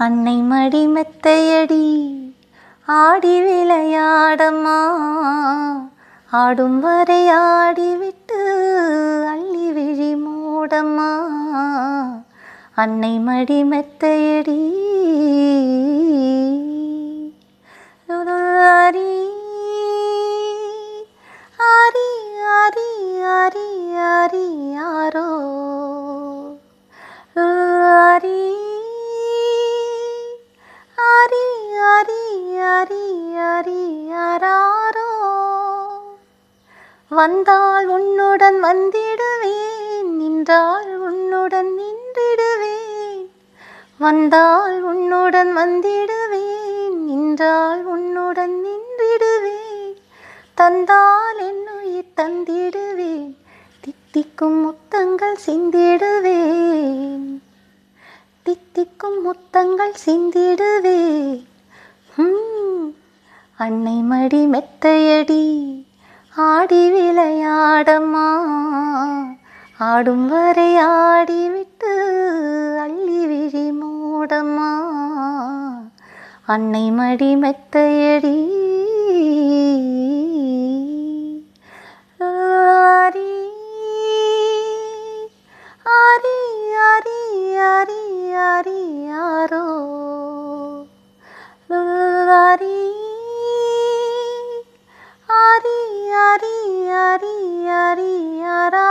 அன்னை மடி மெத்தையடி ஆடி விளையாடம்மா, ஆடும் வரை ஆடிவிட்டு அள்ளி விழி மூடம்மா. அன்னை மடி மெத்தையடி ஆரி ஆரி ஆரி ஆரி ஆரி யாரோ ஆரி ஆரி ஆரி ஆரி ஆரி யாராரோ. வந்தால் உன்னுடன் வந்திடுவேன், நின்றால் உன்னுடன் நின்றிடுவேன். வந்தால் உன்னுடன் வந்திடுவேன், நின்றால் உன்னுடன் நின்றிடுவேன். தந்தால் என்னுயிர் தந்திடுவேன், தித்திக்கும் முத்தங்கள் சிந்திடுவேன். தித்திக்கும் முத்தங்கள் சிந்திடுவேன். அன்னை மடி மெத்தையடி ஆடி விளையாடம்மா, ஆடும் வரை ஆடிவிட்டு அள்ளி விழி மூடம்மா. அன்னை மடி மெத்தையடி ஆரி ஆரி ஆரி ஆரி ஆரி யாரோ ஆரி ஆரி ஆரி ஆரி ஆரி யாரா.